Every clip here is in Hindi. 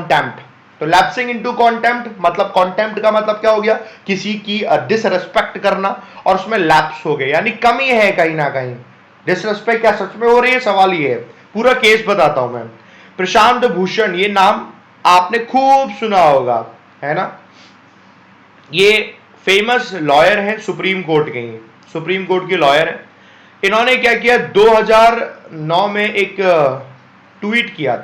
कॉन्टेम्प्ट। तो लैप्सिंग इनटू कॉन्टेम्प्ट मतलब, कॉन्टेम्प्ट का मतलब क्या हो गया, किसी की डिसरेस्पेक्ट करना और उसमें लैप्स हो गए, यानी कमी है कहीं ना कहीं। डिसरेस्पेक्ट क्या सच में हो रही है, सवाल ये है। पूरा केस बताता हूं मैं। प्रशांत भूषण, ये नाम आपने खूब सुना होगा, है ना। ये फेमस लॉयर हैं, सुप्रीम कोर्ट के, ही सुप्रीम कोर्ट के लॉयर हैं। इन्होंने क्या किया, 2009 में एक ट्वीट किया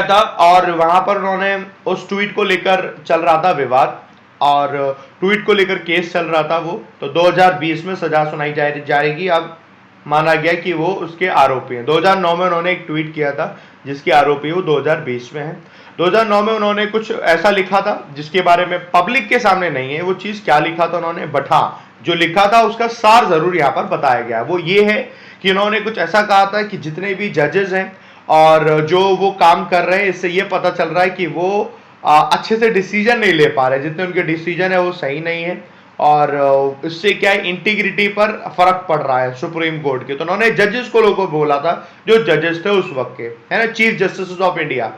था, और वहां पर उन्होंने उस ट्वीट को लेकर चल रहा था विवाद, और ट्वीट को लेकर केस चल रहा था वो। तो 2020 में सजा सुनाई जाएगी। अब माना गया कि वो उसके आरोपी हैं। 2009 में उन्होंने एक ट्वीट किया था जिसके आरोपी वो 2020 में है। 2009 में उन्होंने कुछ ऐसा लिखा था जिसके बारे में पब्लिक के सामने नहीं है वो चीज, क्या लिखा था उन्होंने, बट हाँ जो लिखा था उसका सार जरूर यहाँ पर बताया गया। वो ये है कि उन्होंने कुछ ऐसा कहा था कि जितने भी जजेस हैं और जो वो काम कर रहे हैं, इससे ये पता चल रहा है कि वो अच्छे से डिसीजन नहीं ले पा रहे, जितने उनके डिसीजन है वो सही नहीं है, और इससे क्या है, इंटीग्रिटी पर फर्क पड़ रहा है सुप्रीम कोर्ट के। तो उन्होंने जजेस को लोगों को बोला था, जो जजेस थे उस वक्त के, है ना, चीफ जस्टिस ऑफ इंडिया।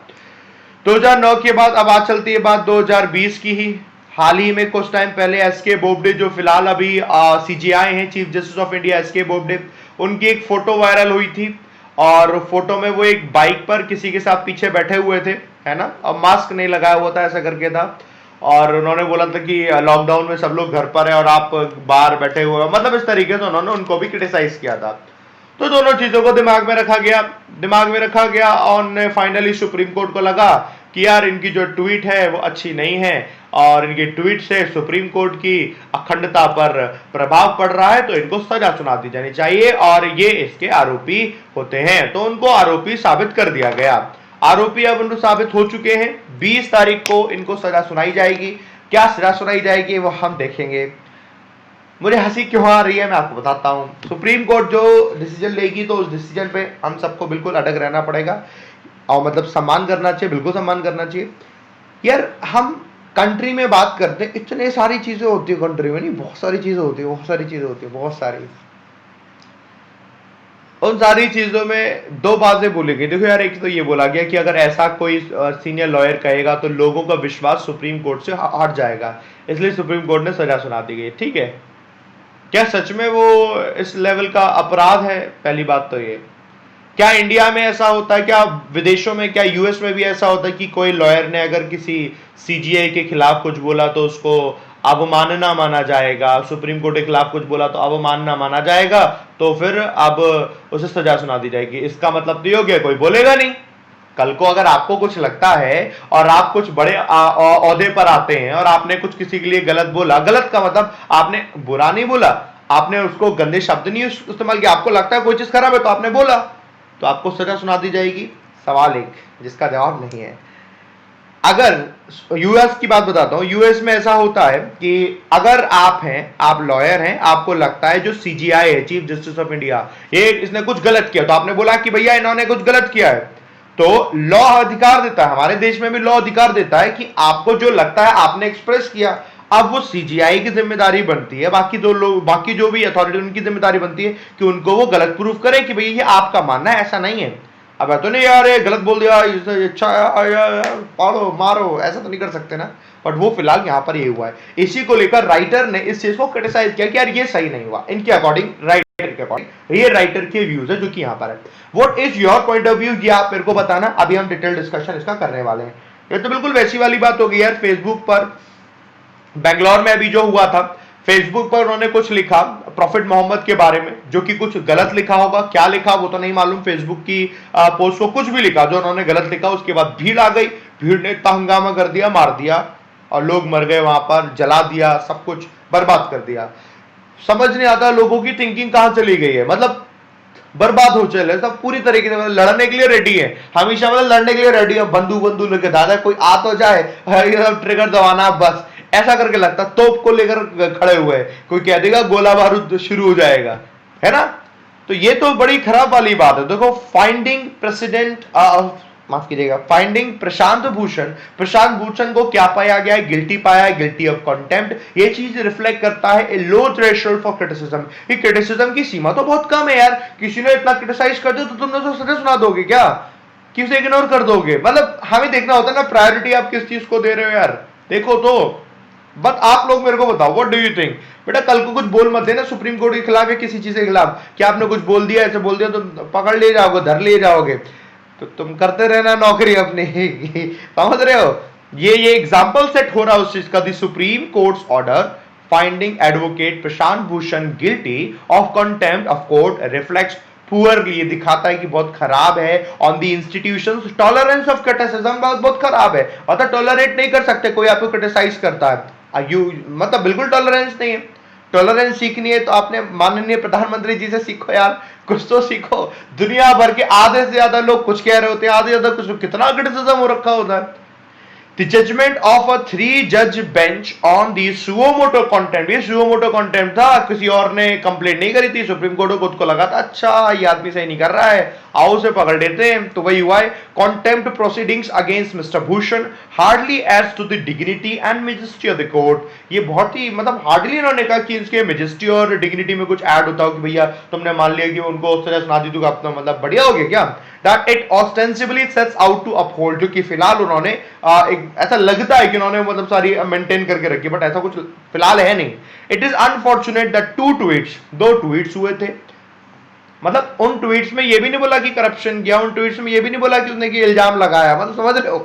2009 के बाद अब आज चलती है बात 2020 की ही। हाल ही में कुछ टाइम पहले एसके बोबडे, जो फिलहाल अभी सीजीआई हैं, chief justice of India S K Bobde, उनकी एक फोटो वायरल हुई थी, और फोटो में वो एक बाइक पर किसी के साथ पीछे बैठे हुए थे, है ना, और मास्क नहीं लगाया हुआ था, ऐसा करके था। और उन्होंने बोला था कि लॉकडाउन में सब लोग घर पर है और आप बाहर बैठे हुए हो, मतलब इस तरीके से उन्होंने उनको भी क्रिटिसाइज किया था। तो दोनों चीजों को दिमाग में रखा गया और फाइनली सुप्रीम कोर्ट को लगा कि यार इनकी जो ट्वीट है वो अच्छी नहीं है, और इनकी ट्वीट से सुप्रीम कोर्ट की अखंडता पर प्रभाव पड़ रहा है, तो इनको सजा सुना दी जानी चाहिए, और ये इसके आरोपी होते हैं। तो उनको आरोपी साबित कर दिया गया। आरोपी अब उनको साबित हो चुके हैं। 20 तारीख को इनको सजा सुनाई जाएगी। क्या सजा सुनाई जाएगी वो हम देखेंगे। मुझे हंसी क्यों आ रही है मैं आपको बताता हूं। सुप्रीम कोर्ट जो डिसीजन लेगी तो उस डिसीजन पे हम सबको बिल्कुल अटक रहना पड़ेगा, और मतलब सम्मान करना चाहिए, बिल्कुल सम्मान करना चाहिए। यार हम कंट्री में बात करते हैं, इतने सारी चीजें होती है कंट्री में, नहीं बहुत सारी चीजें होती है, बहुत सारी। उन सारी चीजों में दो बातें बोली गई। देखो यार, एक तो ये बोला गया कि अगर ऐसा कोई सीनियर लॉयर कहेगा तो लोगों का विश्वास सुप्रीम कोर्ट से हट जाएगा, इसलिए सुप्रीम कोर्ट ने सजा सुना दी गई। ठीक है, क्या सच में वो इस लेवल का अपराध है? पहली बात तो ये, क्या इंडिया में ऐसा होता है, क्या विदेशों में, क्या यूएस में भी ऐसा होता है कि कोई लॉयर ने अगर किसी सीजीआई के खिलाफ कुछ बोला तो उसको अवमानना माना जाएगा, सुप्रीम कोर्ट के खिलाफ कुछ बोला तो अवमानना माना जाएगा, तो फिर अब उसे सजा सुना दी जाएगी? इसका मतलब तो ये हो गया कोई बोलेगा नहीं। कल को अगर आपको कुछ लगता है और आप कुछ बड़े ओहदे पर आते हैं और आपने कुछ किसी के लिए गलत बोला, गलत का मतलब आपने बुरा नहीं बोला, आपने उसको गंदे शब्द नहीं इस्तेमाल किया, आपको लगता है कोई चीज खराब है तो आपने बोला, तो आपको सजा सुना दी जाएगी। सवाल एक जिसका जवाब नहीं है। अगर यूएस की बात बताता हूं, यूएस में ऐसा होता है कि अगर आप हैं, आप लॉयर हैं, आपको लगता है जो सीजीआई है, चीफ जस्टिस ऑफ इंडिया, ये इसने कुछ गलत किया, तो आपने बोला कि भैया इन्होंने कुछ गलत किया है, तो लॉ अधिकार देता है, हमारे देश में भी लॉ अधिकार देता है कि आपको जो लगता है आपने एक्सप्रेस किया। अब वो सीजीआई की जिम्मेदारी बनती है, बाकी दो लोग, बाकी जो भी अथॉरिटी, उनकी जिम्मेदारी बनती है कि उनको वो गलत प्रूफ करें कि भैया ये आपका मानना है, ऐसा नहीं है। अब तो नहीं यार ये गलत बोल दिया, अच्छा पाड़ो मारो, ऐसा तो नहीं कर सकते ना। बट वो फिलहाल यहाँ पर ये हुआ है। इसी को लेकर राइटर ने इस चीज को क्रिटिसाइज किया कि यार ये सही नहीं हुआ, इनके अकॉर्डिंग, राइटर के अकॉर्डिंग। ये राइटर के व्यूज है जो कि यहाँ पर है। What is your point of view, ये आप मेरे को बताना। अभी हम डिटेल डिस्कशन इसका करने वाले हैं। ये तो बिल्कुल वैसी वाली बात हो गई यार। फेसबुक पर बेंगलोर में अभी जो हुआ था, फेसबुक पर उन्होंने कुछ लिखा प्रॉफिट मोहम्मद के बारे में, जो कि कुछ गलत लिखा होगा, क्या लिखा वो तो नहीं मालूम। फेसबुक की पोस्ट को कुछ भी लिखा जो उन्होंने गलत लिखा, उसके बाद भीड़ आ गई, भीड़ ने इतना हंगामा कर दिया, मार दिया, और लोग मर गए वहां पर, जला दिया, सब कुछ बर्बाद कर दिया। समझ नहीं आता लोगों की थिंकिंग कहां चली गई है, मतलब बर्बाद हो चले सब पूरी तरीके से। मतलब लड़ने के लिए रेडी है हमेशा, मतलब लड़ने के लिए रेडी है, बंदूक लेके, दादा कोई आ तो जाए, ट्रिगर दबाना बस, ऐसा करके लगता तोप को लेकर खड़े हुए हैं, कोई कह देगा गोला बारूद शुरू हो जाएगा, है ना। तो ये तो बड़ी खराब वाली बात है। देखो, फाइंडिंग प्रेसिडेंट, माफ कीजिएगा, फाइंडिंग प्रशांत भूषण को क्या पाया गया है? गिल्टी पाया है, गिल्टी ऑफ कंटेम्प्ट। ये चीज रिफ्लेक्ट करता है ए लो थ्रेशोल्ड फॉर क्रिटिसिज्म। ये क्रिटिसिज्म की सीमा तो बहुत कम है यार, किसी ने इतना क्रिटिसाइज कर दिया तो तुम तो सजा सुना दोगे क्या? कि उसे इग्नोर कर दोगे? मतलब हमें देखना होता है ना प्रायोरिटी आप किस चीज को दे रहे हो यार, देखो तो। बट आप लोग मेरे को बताओ व्हाट डू यू थिंक? बेटा कल को कुछ बोल मत देना सुप्रीम कोर्ट के खिलाफ या किसी चीज के खिलाफ कि आपने कुछ बोल दिया, ऐसे बोल दिया तो पकड़ ले जाओगे, धर ले जाओगे, तो तुम करते रहना नौकरी अपनी समझ रहे हो? ये एग्जाम्पल सेट हो रहा है उस चीज का। The supreme courts order finding advocate Prashant Bhushan guilty of contempt of court reflects poorly, ये दिखाता है कि बहुत खराब है on the institutions tolerance of criticism, बहुत खराब है। मतलब टॉलरेट नहीं कर सकते कोई आपको क्रिटिसाइज करता है, यू मतलब बिल्कुल टॉलरेंस नहीं है। टॉलरेंस सीखनी है तो आपने माननीय प्रधानमंत्री जी से सीखो यार, कुछ तो सीखो। दुनिया भर के आधे से ज्यादा लोग कुछ कह रहे होते हैं, आधे से ज्यादा कुछ, कितना क्रिटिसिज्म हो रखा होता है। The judgment of a 3-judge bench on the suo moto contempt, ये suo moto contempt था, किसी और ने कंप्लेंट नहीं करी थी, सुप्रीम कोर्ट को खुद को लगा था अच्छा ये आदमी सही नहीं कर रहा है, आओ उसे पकड़ लेते हैं, तो वही हुआ है। contempt proceedings against Mr. Bhushan hardly adds to the dignity and majesty of the court, ये बहुत ही मतलब हार्डली इन्होंने कहा कि इसके मेजेस्टी और डिग्निटी में कुछ ऐड होता हो कि भैया तुमने मान लिया कि उनको सजा सुना दी तो अपना मतलब बढ़िया हो गया क्या? that it ostensibly sets out to uphold, जो कि फिलहाल उन्होंने एक ऐसा लगता है कि उन्होंने मतलब सारी मेंटेन करके रखी, बट ऐसा कुछ फिलहाल है नहीं। It is unfortunate that 2 tweets, 2 tweets हुए थे, मतलब उन ट्वीट्स में ये भी नहीं बोला कि करप्शन किया, उन ट्वीट्स में ये भी नहीं बोला कि उसने कि इल्जाम लगाया, मतलब समझ रहे हो?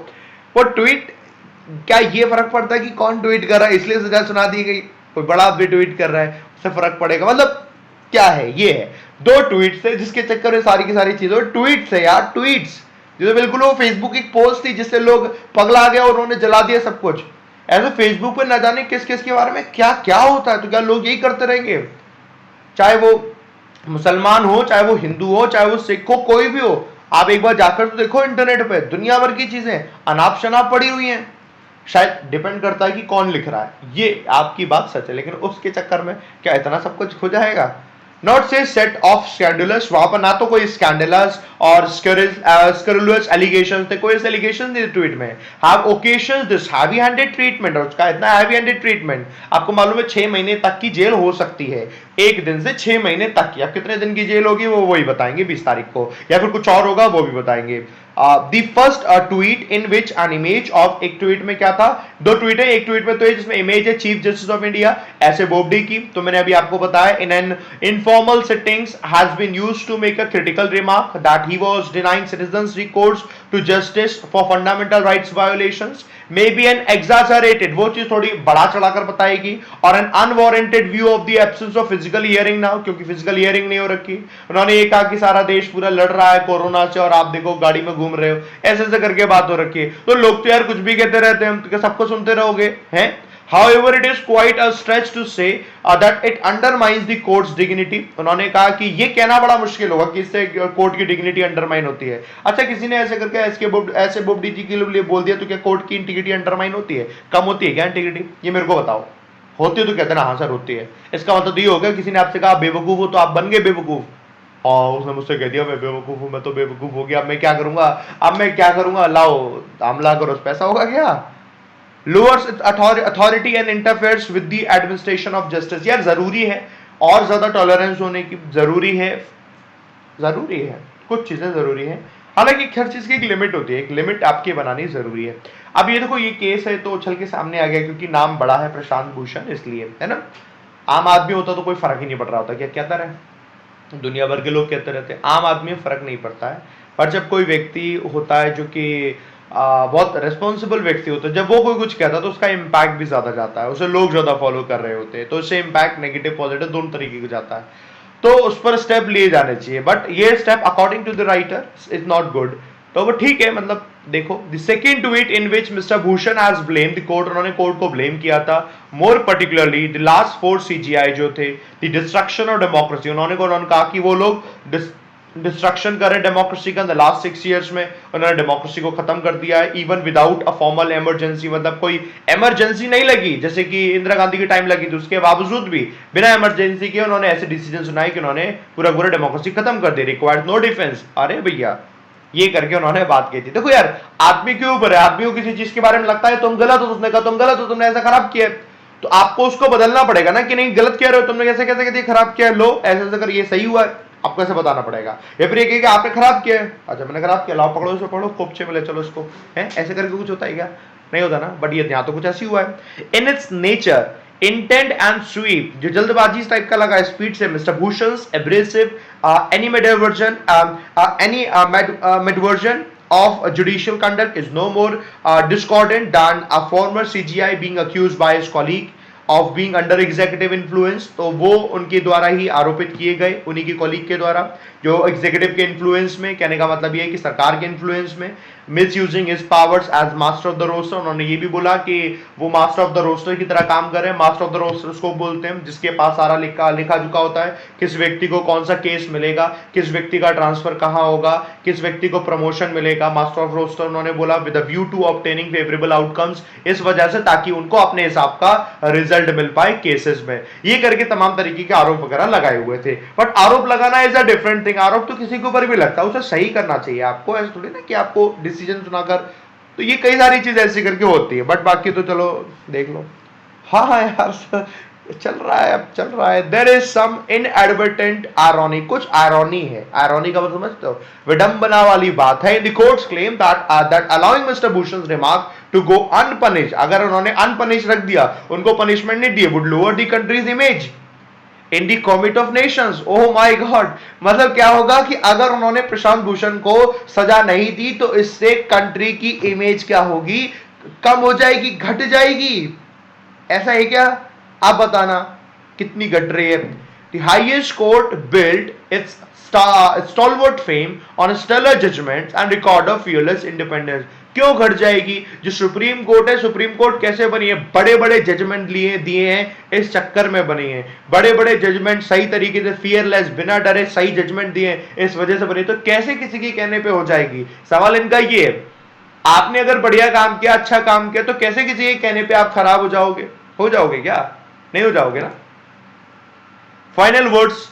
वो ट्वीट क्या ये फर्क पड़ता है कि कौन ट्वीट कर रहा है, इसलिए सजा सुना दी गई? कोई बड़ा आदमी ट्वीट कर रहा है उससे फर्क पड़ेगा? मतलब क्या है? ये है 2 ट्वीट्स है जिसके चक्कर में सारी की सारी चीजें, ट्वीट्स है यार, ट्वीट्स। जो बिल्कुल वो फेसबुक की पोस्ट थी जिससे लोग पगला गया और उन्होंने जला दिया सब कुछ। ऐसे फेसबुक पे न जाने किस किस के बारे में क्या क्या होता है, तो क्या लोग यही करते रहेंगे? चाहे वो मुसलमान हो, चाहे वो हिंदू हो, चाहे वो सिख हो, कोई भी हो, आप एक बार जाकर तो देखो इंटरनेट पे दुनिया भर की चीजें अनाप शनाप पड़ी हुई हैं। शायद डिपेंड करता है कि कौन लिख रहा है, ये आपकी बात सच है, लेकिन उसके चक्कर में क्या इतना सब कुछ हो जाएगा? नॉट से सेट ऑफ स्कैंडलस, वहां पर ना तो कोई स्कैंडलस और स्कैंडलस एलिगेशंस थे, कोई एलिगेशन नहीं ट्वीट में। Have occasions this heavy handed treatment, और उसका इतना हैवी हैंडेड ट्रीटमेंट आपको मालूम है 6 महीने तक की जेल हो सकती है, 1 दिन से 6 महीने तक की। अब कितने दिन की जेल होगी वो वही बताएंगे 20 तारीख को, या फिर कुछ और होगा वो भी बताएंगे। The first tweet in which an image of, एक ट्वीट में क्या था, 2 ट्वीट है, एक ट्वीट में तो है जिसमें इमेज है चीफ जस्टिस ऑफ इंडिया ऐसे बोबडे की, तो मैंने अभी आपको बताया in an informal settings has been used to make a critical remark that he was denying citizens recourse to justice for fundamental rights violations may be an exaggerated, वो चीज थोड़ी बढ़ा चढ़ाकर बताएगी, और an unwarranted view of the absence of physical hearing now, क्योंकि physical hearing नहीं हो रखी। उन्होंने ये कहा कि सारा देश पूरा लड़ रहा है कोरोना से और आप देखो गाड़ी में घूम रहे हो, ऐसे ऐसे करके बात हो रखी है। तो लोग तो यार कुछ भी कहते रहते हैं, तो सबको सुनते रहोगे हैं? However, it is quite a stretch to say that it undermines the court's dignity. उन्होंने कहा कि ये कहना बड़ा मुश्किल होगा कि इससे कोर्ट की डिग्निटी अंडरमाइन होती है। अच्छा, किसी ने ऐसे करके ऐसे बोबडी जी के लिए बोल दिया तो क्या कोर्ट की इंटीग्रिटी अंडरमाइन होती है? कम होती है क्या इंटीग्रिटी? ये मेरे को बताओ। होती है तो कहते ना हाँ सर होती है। इसका मतलब ये होगा किसी ने आपसे कहा बेवकूफ हो तो आप बन गए बेवकूफ। और उसने मुझसे कह दिया मैं बेवकूफ हूं, मैं तो बेवकूफ हो गया, अब मैं क्या करूंगा, अब मैं क्या करूंगा, लाओ हमला करो, पैसा होगा क्या? lowers authority and interferes with the administration of justice, यार जरूरी है और ज्यादा टॉलरेंस होने की जरूरी है, कुछ चीजें जरूरी है, हालांकि हर चीज की एक लिमिट होती है, एक लिमिट आपकी बनानी जरूरी है। अब ये देखो ये केस है तो उछल के सामने आ गया क्योंकि नाम बड़ा है प्रशांत भूषण, इसलिए है ना। आम आदमी होता तो कोई फर्क ही नहीं पड़ रहा होता, क्या कहता रहे, दुनिया भर के लोग कहते रहते हैं, आम आदमी में फर्क नहीं पड़ता है। पर जब कोई व्यक्ति होता है जो कि बहुत रिस्पॉन्सिबल व्यक्ति होता है, जब वो कोई कुछ कहता है तो उसका इम्पैक्ट भी ज्यादा जाता है, उसे लोग ज्यादा फॉलो कर रहे होते हैं, तो उससे इम्पैक्ट नेगेटिव पॉजिटिव दोनों तरीके का जाता है, तो उस पर स्टेप लिए जाने चाहिए। बट ये step according to the writer is not good, तो वो ठीक है। मतलब देखो the second tweet in which mister Bhushan has blame the court, उन्होंने कोर्ट को ब्लेम किया था, more particularly the last 4 CGI जो थे, द डिस्ट्रक्शन ऑफ डेमोक्रेसी, उन्होंने कहा कि वो लोग डिस्ट्रक्शन कर रहे डेमोक्रेसी का। लास्ट 6 ईयर्स में उन्होंने डेमोक्रेसी को खत्म कर दिया है, even without a formal emergency, मतलब कोई इमरजेंसी नहीं लगी जैसे कि इंदिरा गांधी की टाइम लगी थी, उसके बावजूद भी बिना इमरजेंसी के उन्होंने ऐसे डिसीजन सुनाए कि उन्होंने पूरा डेमोक्रेसी खत्म कर दी, रिक्वायर्ड नो डिफेंस। अरे भैया ये करके उन्होंने बात की थी। देखो यार आदमी के ऊपर है, आदमी को किसी चीज के बारे में लगता है तुम गलत हो, उसने कहा तुम गलत हो, तुमने ऐसा खराब किया, तो आपको उसको बदलना पड़ेगा ना कि नहीं गलत कह रहे हो तुमने, कैसे कैसे खराब किया, लो ऐसे ऐसे कर ये सही हुआ है, आपको ऐसे बताना पड़ेगा। या फिर ये कहे कि आपने खराब किया है, अच्छा मैंने खराब किया, लाओ पकड़ो इसको, पकड़ो कोपचे में ले चलो इसको, है ऐसे करके कुछ होता है क्या? नहीं होता ना, बट ये यहाँ तो कुछ ऐसी हुआ है। In its nature intent and sweep, जो जल्दबाजी टाइप का लगा स्पीड से, Mister Bhushan abrasive animadversion animadversion of judicial conduct is no more discordant than a former CGI being accused by his colleague of being under executive influence। तो वो उनके द्वारा ही आरोपित किए गए, उन्हीं की कॉलीग के द्वारा, जो एग्जीक्यूटिव के इन्फ्लुएंस में, कहने का मतलब ये है कि सरकार के इन्फ्लुएंस में, misusing his powers as master of the roster. उन्होंने ये भी बोला कि वो मास्टर ऑफ द रोस्टर की तरह काम कर रहे हैं। मास्टर ऑफ द रोस्टर उसको बोलते हैं जिसके पास सारा लिखा झुका होता है, किस व्यक्ति को कौन सा केस मिलेगा, किस व्यक्ति का ट्रांसफर कहाँ होगा, किस व्यक्ति को प्रमोशन मिलेगा। मास्टर ऑफ रोस्टर उन्होंने बोला with view to obtaining favourable outcomes, इस वजह से ताकि उनको अपने हिसाब का रिजल्ट मिल पाए केसेस में। ये करके तमाम तरीके के आरोप वगैरह लगाए हुए थे। बट आरोप लगाना इज अ डिफरेंट थिंग, आरोप तो किसी के ऊपर भी लगता है, उसे सही करना चाहिए आपको, ऐसा थोड़ी ना कि आपको डिसीजन सुनाकर, तो ये कई सारी चीज ऐसी करके होती है। बट बाकी तो चलो देख लो। हाँ हाँ यार चल रहा है, अब चल रहा है। There is some inadvertent irony, कुछ आयरनी है। आयरनी का मतलब समझते हो, विडंबना वाली बात है। In the court's claim that allowing Mister Bhushan remark to go unpunished, अगर उन्होंने अनपनिश रख दिया, उनको पनिशमेंट नहीं दी, would lower the country's image in the comity of nations. Oh my God, मतलब क्या होगा कि अगर उन्होंने प्रशांत भूषण को सजा नहीं दी तो इससे कंट्री की इमेज क्या होगी, कम हो जाएगी, घट जाएगी। ऐसा है क्या? आप बताना कितनी घट रही है। The highest court built it's stalwart fame on stellar judgments and record of fearless independence। क्यों घट जाएगी? जो सुप्रीम कोर्ट है, सुप्रीम कोर्ट कैसे बनी है? बड़े बड़े जजमेंट लिए दिए हैं, इस चक्कर में बनी है। बड़े बड़े जजमेंट सही तरीके से, फियरलेस, बिना डरे सही जजमेंट दिए, इस वजह से बनी। तो कैसे किसी के कहने पे हो जाएगी? सवाल इनका ये है, आपने अगर बढ़िया काम किया, अच्छा काम किया, तो कैसे किसी के कहने पे आप खराब हो जाओगे? हो जाओगे क्या? नहीं हो जाओगे ना। Final words,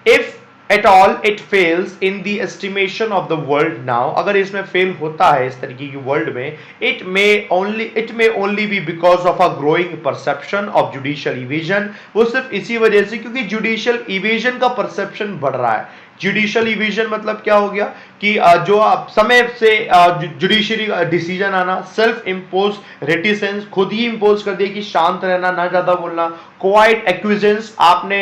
if at all it fails in the estimation of the world now, अगर इसमें फेल होता है इस तरीके की वर्ल्ड में, it may only be because of a growing perception of judicial evasion. वो सिर्फ इसी वजह से क्योंकि जुडिशियल इवेजन का परसेप्शन बढ़ रहा है। जुडिशियल इवेजन मतलब क्या हो गया कि जो समय से जुडिशरी डिसीजन आना, सेल्फ इम्पोज रेटिसेंस, खुद ही इम्पोज कर दिया कि शांत रहना, ना ज्यादा बोलना, क्वाइट एक्विजेंस, आपने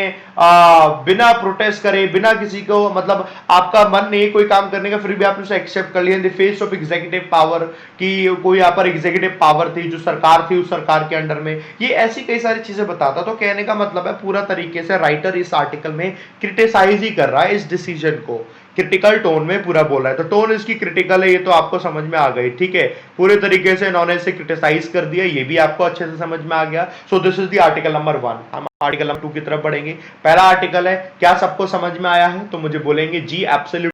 बिना प्रोटेस्ट करे, बिना किसी को, मतलब आपका मन नहीं कोई काम करने का, फिर भी आपने उसे एक्सेप्ट कर लिया in the face of executive power, कि कोई यहाँ पर एग्जीक्यूटिव पावर थी, जो सरकार थी, उस सरकार के अंडर में। ये ऐसी कई सारी चीजें बताता। तो कहने का मतलब है पूरा तरीके से राइटर इस आर्टिकल में क्रिटिसाइज ही कर रहा है इस डिसीजन को, क्रिटिकल टोन में पूरा बोल रहा है। तो टोन इसकी क्रिटिकल है, ये तो आपको समझ में आ गई, ठीक है। पूरे तरीके से इन्होंने इसे क्रिटिसाइज कर दिया, ये भी आपको अच्छे से समझ में आ गया। So this is the article number 1। हम आर्टिकल नंबर 2 की तरफ बढ़ेंगे। पहला आर्टिकल है, क्या सबको समझ में आया है? तो मुझे बोलेंगे जी एब्सोल्यूट